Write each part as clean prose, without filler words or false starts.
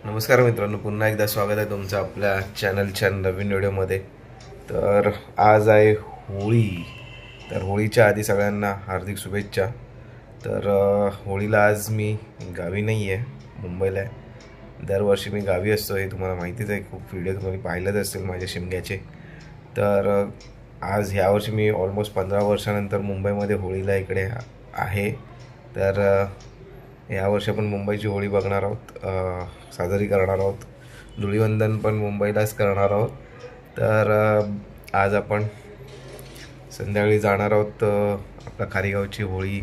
नमस्कार मित्रांनो, पुन्हा एकदा स्वागत आहे तुमचं आपल्या चॅनलच्या नवीन व्हिडिओमध्ये। तर आज आहे होळी। तर होळीच्या आधी सगळ्यांना हार्दिक शुभेच्छा। तर होळीला आज मी गावी नाही आहे, मुंबईला आहे। दरवर्षी मी गावी असतो, हे तुम्हाला माहितीच आहे, खूप व्हिडिओ तुम्ही पाहिलेच असतील माझ्या शिमग्याचे। तर आज ह्यावर्षी मी ऑलमोस्ट 15 वर्षानंतर मुंबईमध्ये होळीला इकडे आहे। तर यावर्षी आपण मुंबईची होळी बघणार आहोत, साजरी करणार आहोत। धुळीवंदन पण मुंबईलाच करणार आहोत। तर आज आपण संध्याकाळी जाणार आहोत आपल्या खारीगावची होळी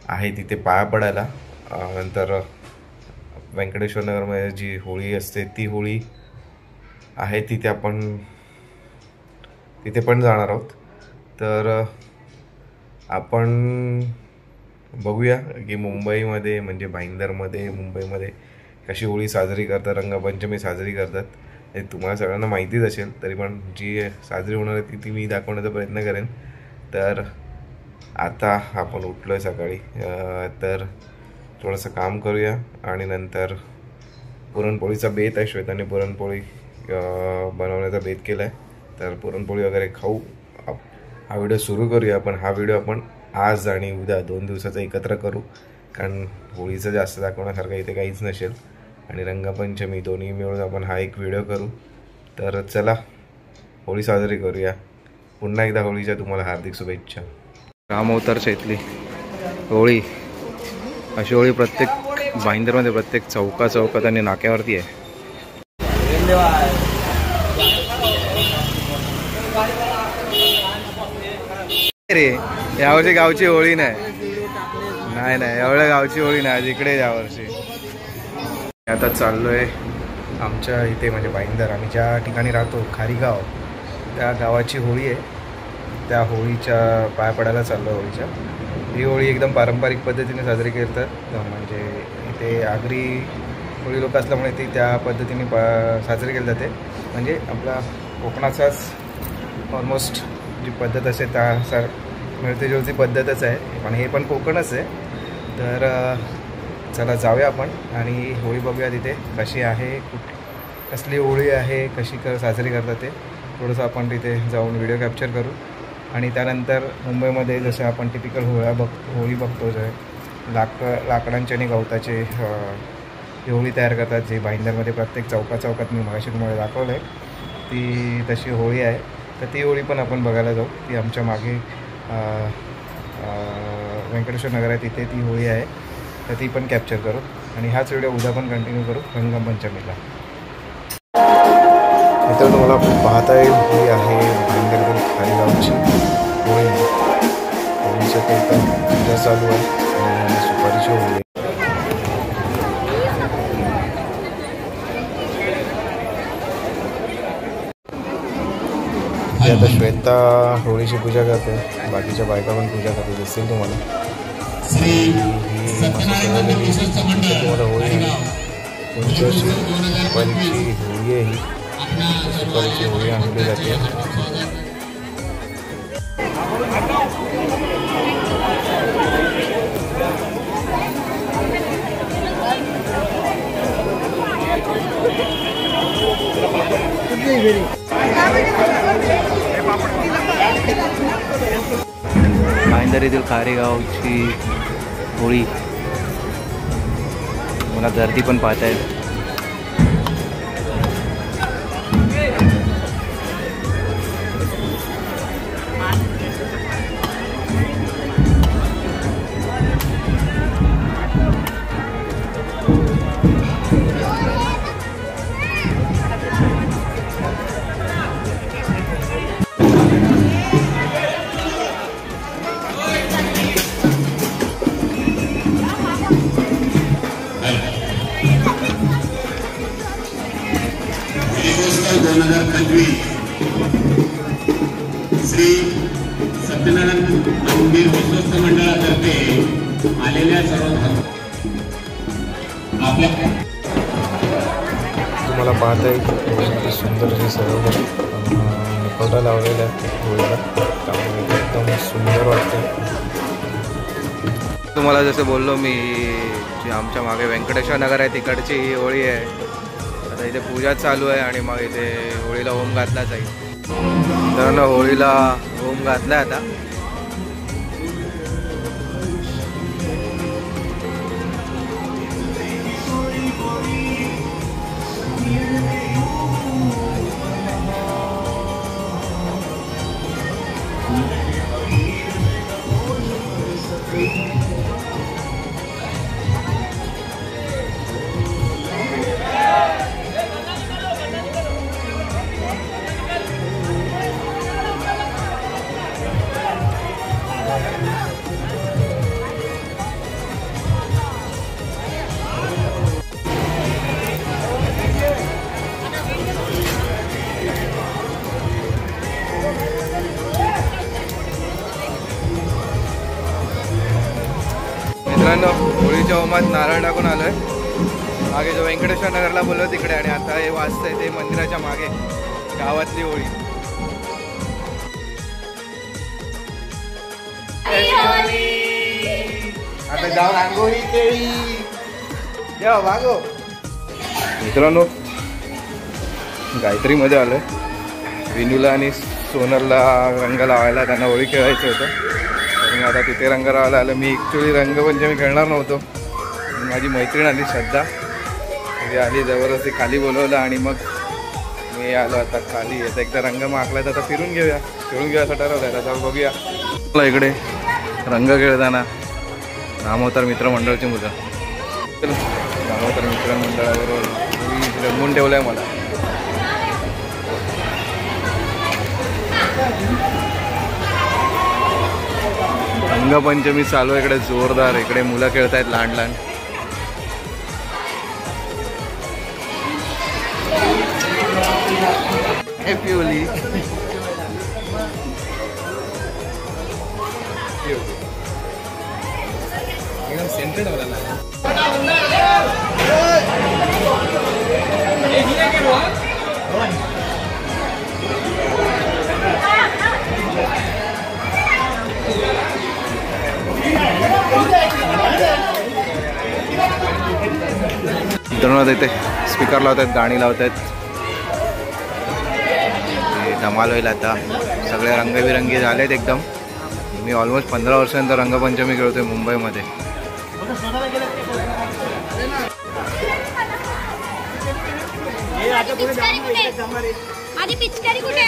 आहे तिथे पाया पडायला। नंतर व्यंकटेश्वर नगरमध्ये जी होळी असते ती होळी आहे तिथे पण जाणार आहोत। तर आपण बघूया की मुंबईमध्ये म्हणजे भाईंदरमध्ये मुंबईमध्ये कशी होळी साजरी करतात, रंगपंचमी साजरी करतात, हे तुम्हाला सगळ्यांना माहितीच असेल। तरी पण जी साजरी होणार आहे ती मी दाखवण्याचा प्रयत्न करेन। तर आता आपण उठलो आहे सकाळी, तर थोडंसं काम करूया आणि नंतर पुरणपोळीचा बेत आहे, श्वेताने पुरणपोळी बनवण्याचा बेत केला आहे। तर पुरणपोळी वगैरे खाऊ, हा व्हिडिओ सुरू करूया। पण हा व्हिडिओ आपण आज आणि उद्या 2 दिवसाचा एकत्र करू, कारण होळीचं जास्त दाखवण्यासारखं इथे काहीच नसेल आणि रंगपंचमी दोन्ही मिळून आपण हा एक व्हिडिओ करू। तर चला होळी साजरी करूया। पुन्हा एकदा होळीच्या तुम्हाला हार्दिक शुभेच्छा। रामअवतारच्या इथली होळी, अशी होळी प्रत्येक भाईंदरमध्ये प्रत्येक चौकात आणि नाक्यावरती आहे। रे यावर्षी गावची होळी नाही, एवढ्या गावची होळी नाही आज इकडे यावर्षी। आता चाललोय आमच्या इथे म्हणजे भाईंदर, आम्ही ज्या ठिकाणी राहतो खारीगाव, त्या गावाची होळी आहे, त्या होळीच्या पाया पडायला चाललो आहे। होळीच्या ही होळी एकदम पारंपरिक पद्धतीने साजरी करतात, म्हणजे इथे आगरी होळी लोक असल्यामुळे ती त्या पद्धतीने साजरी केली जाते। म्हणजे आपला कोकणाचाच ऑलमोस्ट जी पद्धत असते त्या मिळते जुळती पद्धतच आहे, पण हे पण कोकणच आहे। तर चला जाऊया आपण आणि होळी बघूया तिथे कशी आहे, कसली होळी आहे, कशी साजरी करतात ते थोडंसं आपण तिथे जाऊन व्हिडिओ कॅप्चर करू। आणि त्यानंतर मुंबईमध्ये जसं आपण टिपिकल होळी बघतो, जे लाकडांचे आणि गवताचे होळी तयार करतात, जे भाईंदरमध्ये प्रत्येक चौकात मी मगाशी तुम्हाला दाखवलं आहे, ती तशी होळी आहे। तर ती होळी पण आपण बघायला जाऊ। ती आमच्या मागे व्यंकटेश्वर नगर आहे, तिथे ती होळी आहे, तर ती पण कॅप्चर करू आणि हाच व्हिडिओ उद्या पण कंटिन्यू करू रंगपंचमीला। इथं तुम्हाला पाहता येईल ही आहे भाईंदर खारीगावची होळी। होळीचं ते पण पूजा चालू आहे आणि सुपारीची होळी। आता श्वेता होळीची पूजा करते, बाकीच्या बायका पण पूजा करते, दिसतील तुम्हाला। तुम्हाला होळी उंचशी सुपारीची होळी आहे, ही सुपारीची होळी आणली जाते। भाईंदर येथील खारीगावची होळी, मला गर्दी पण पाहता येईल। श्री सत्यनारायण मंदिर विश्वस्त मंडळातर्फे आलेल्या सर्व तुम्हाला पाहता येईल किती सुंदर अशी सजवलं मुखवटा लावलेला आहे होळीला, त्यामुळे एकदम सुंदर वाटतं। तुम्हाला जसं बोललो मी, जी आमच्या मागे व्यंकटेश्वर नगर आहे तिकडची होळी आहे। आता इथे पूजा चालू आहे आणि मग इथे होळीला होम घातला जाईल. तर होळीला होम घातलाय आता. मित्रांनो, होळीच्या होमात नारळ टाकून आलोय. मागे जो व्यंकटेश्वर नगरला बोललो तिकडे, आणि आता हे वाजतंय ते मंदिराच्या मागे गावातली होळी. आता जाऊन रांगोळी केळी जेव्हा मागो. मित्रांनो, गायत्रीमध्ये आलोय. विनूला आणि सोनलला रंग लावायला, त्यांना होळी खेळायचं होतं. तर मी आता तिथे रंग लावायला आलो. मी ॲक्च्युली रंगपंचमी खेळणार नव्हतो. माझी मैत्रीण आली श्रद्धा, ती आली जबरदस्ती खाली बोलवलं आणि मग मी आलो आता खाली. आता एकदा रंग मागला तर आता फिरून घेऊया, खेळून घेऊया असं ठरवलं आहे. आता बघूया. इकडे रंग खेळताना नामोतर मित्रमंडळाची मुलं. नामोतर मित्रमंडळाबरोबर रंगून ठेवलं आहे मला. रंगपंचमी चालू आहे इकडे जोरदार. इकडे मुलं खेळत आहेत लहान लहान. Happy Holy. एकदम सेंटेड वाला है. मित्रांनो, इथे स्पीकर लावत आहेत, गाणी लावत आहेत. धमाल होईल आता. सगळे रंगबिरंगी झालेत एकदम. मी ऑलमोस्ट 15 वर्षानंतर रंगपंचमी खेळतोय मुंबईमध्ये. आधी पिचकारी कुठे?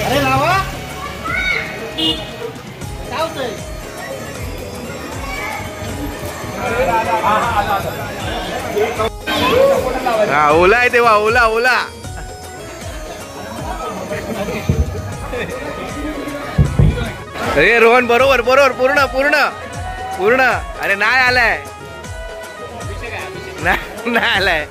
अरे लावा हा, ओला आहे तेव्हा. ओला ओला अरे रोहन, बरोबर बरोबर. पूर्ण पूर्ण पूर्ण. अरे नाही आलाय, नाही आलाय.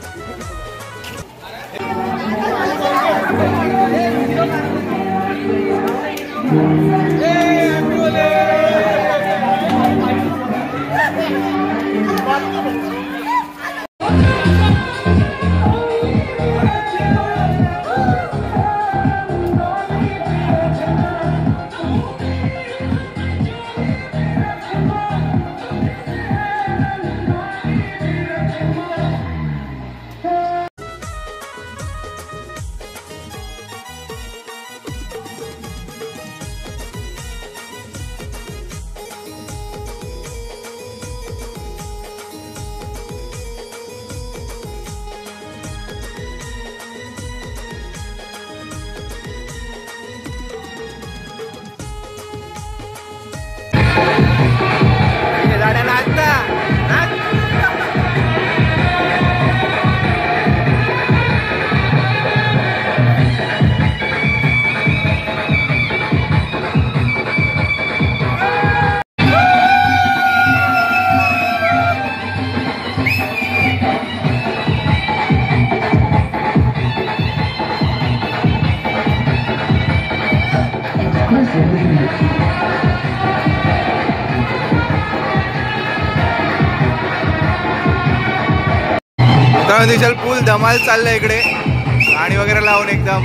मित्रांनो दिसेल फुल धमाल चाललंय इकडे, गाणी वगैरे लावून एकदम.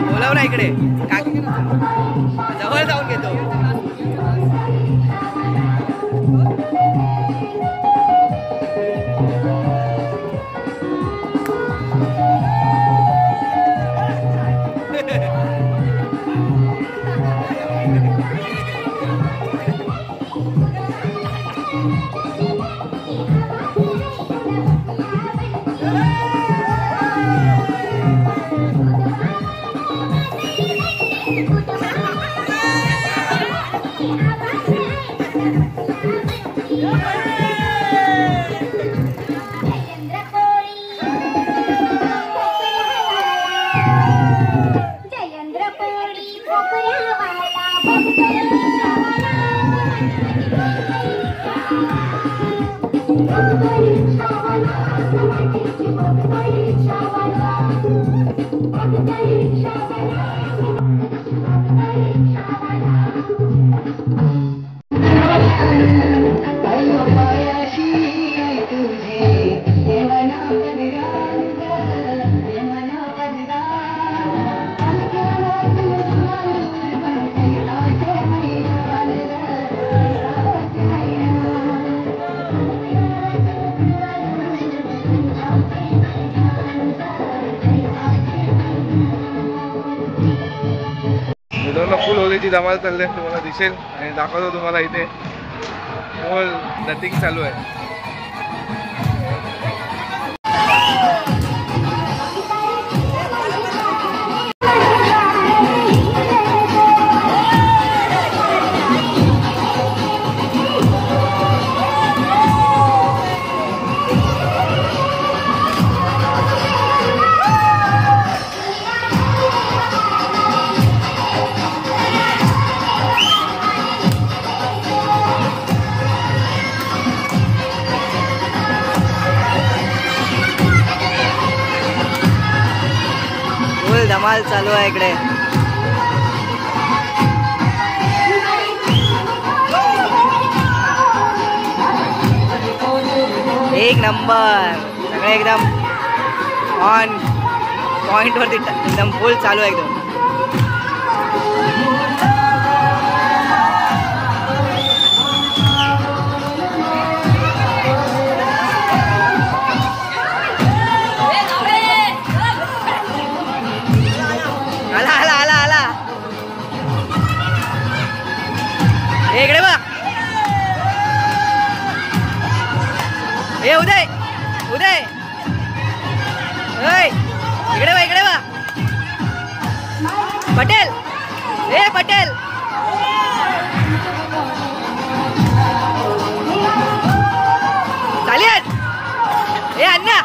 बोलाव ना इकडे जवळ जाऊन घेतो. फुल होलीची धमाल चालली तुम्हाला दिसेल आणि दाखवतो तुम्हाला इथे फुल नथिंग चालू आहे. धमाल चालू आहे इकडे. एक नंबर, सगळे एकदम ऑन पॉइंट वरती एकदम फुल चालू आहे एकदम. आला आला आला आला इकडे बघ. ए उदय उदय इकडे बघ इकडे बघ. पटेल ए पटेल चालेल ए अण्णा.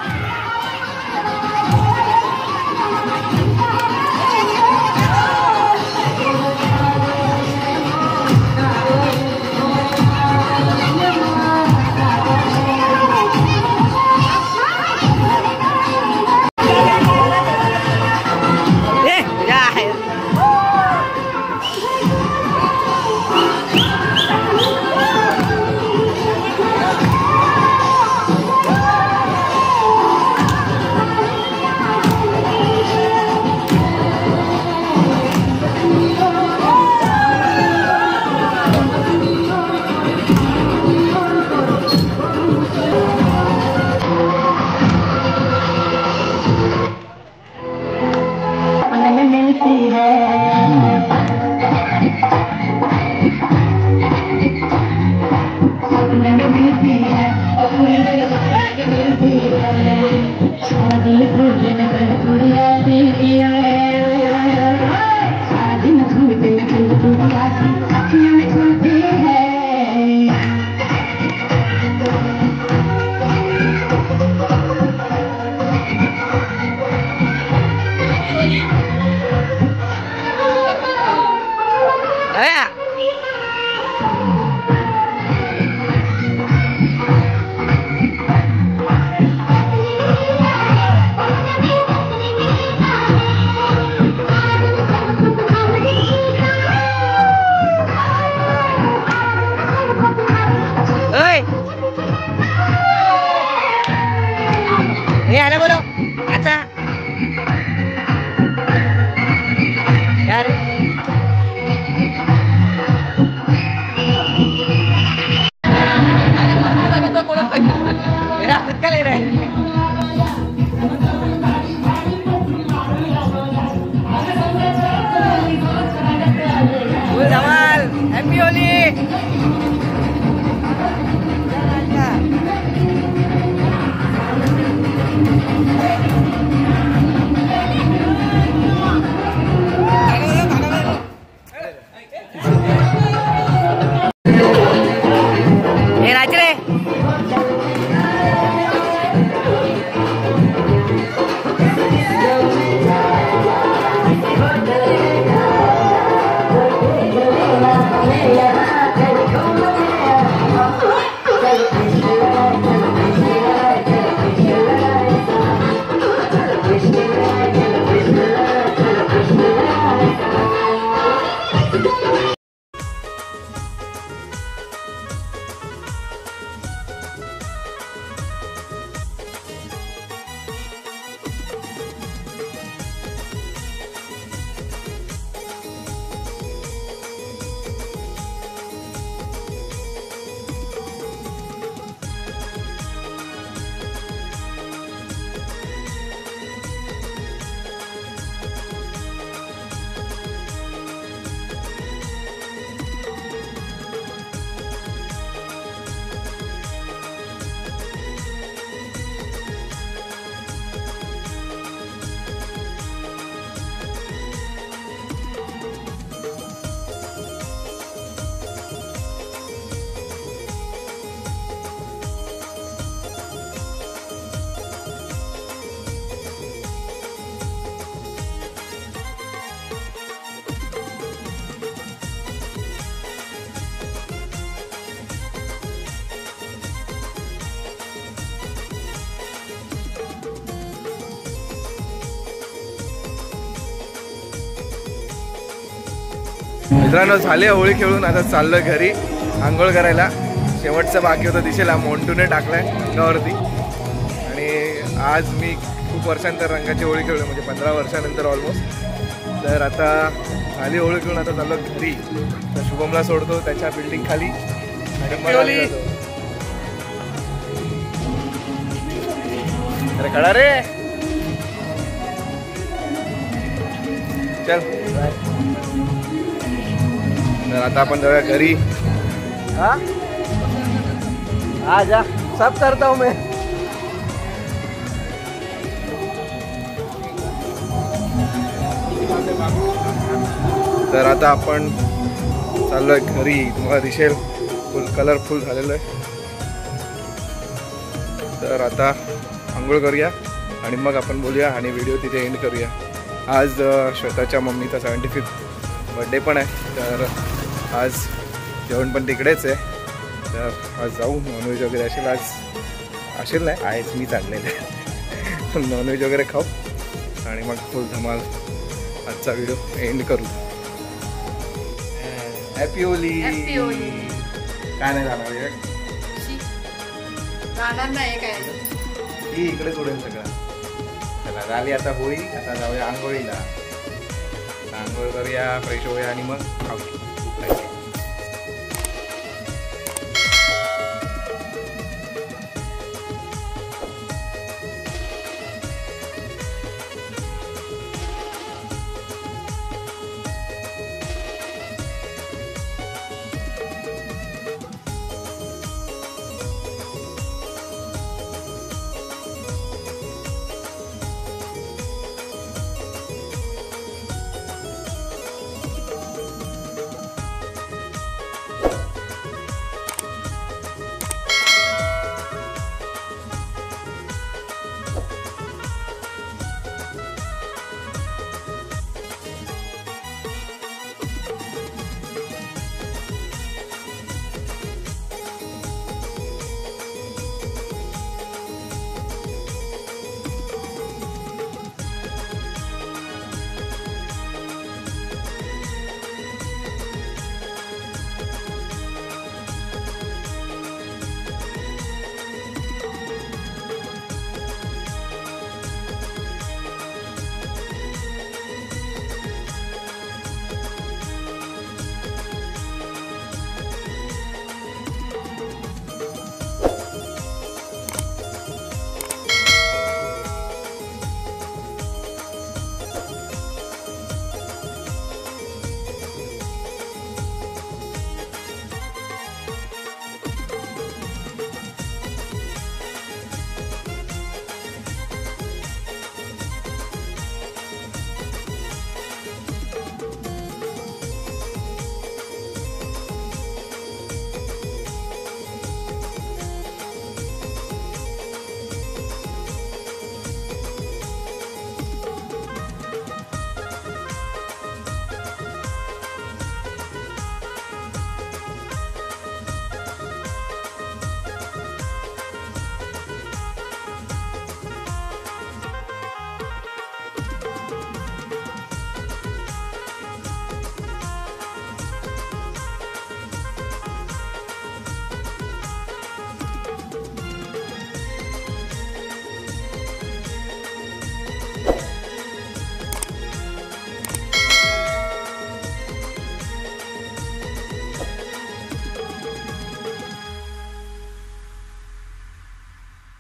मित्रांनो झाली होळी खेळून आता चाललोय घरी आंघोळ करायला. शेवटचं बाकी होतं दिसेल मोंटूने टाकलाय अंगावरती. आणि आज मी खूप वर्षांतर रंगाची होळी खेळलो म्हणजे 15 वर्षानंतर ऑलमोस्ट. तर आता झाली होळी खेळून आता चाललो घरी. तर शुभमला सोडतो त्याच्या बिल्डिंग खाली आणि अरे खडा रे चल. तर आता आपण जाऊया घरी. आ जा सब करता हूँ मैं. तर आता आपण चाललोय घरी. तुम्हाला दिसेल फुल कलरफुल झालेलं आहे. तर आता आंघोळ करूया आणि मग आपण बोलूया आणि व्हिडिओ तिथे एंड करूया. आज श्वेताच्या मम्मीचा 75th बर्थडे पण आहे. तर आज जेवण पण तिकडेच आहे. तर आज जाऊ नॉनव्हेज वगैरे असेल. आज असेल नाही आहेच मी चाललेलं नॉनव्हेज वगैरे खाऊ आणि मग फुल धमाल आजचा व्हिडिओ एंड करू. Happy Holy. काय नाही जाणार ही इकडेच उडेल सगळं. चला झाली आता होळी. आता जाऊया आंघोळीला. आंघोळ करूया फ्रेश होऊया आणि मग खाऊ.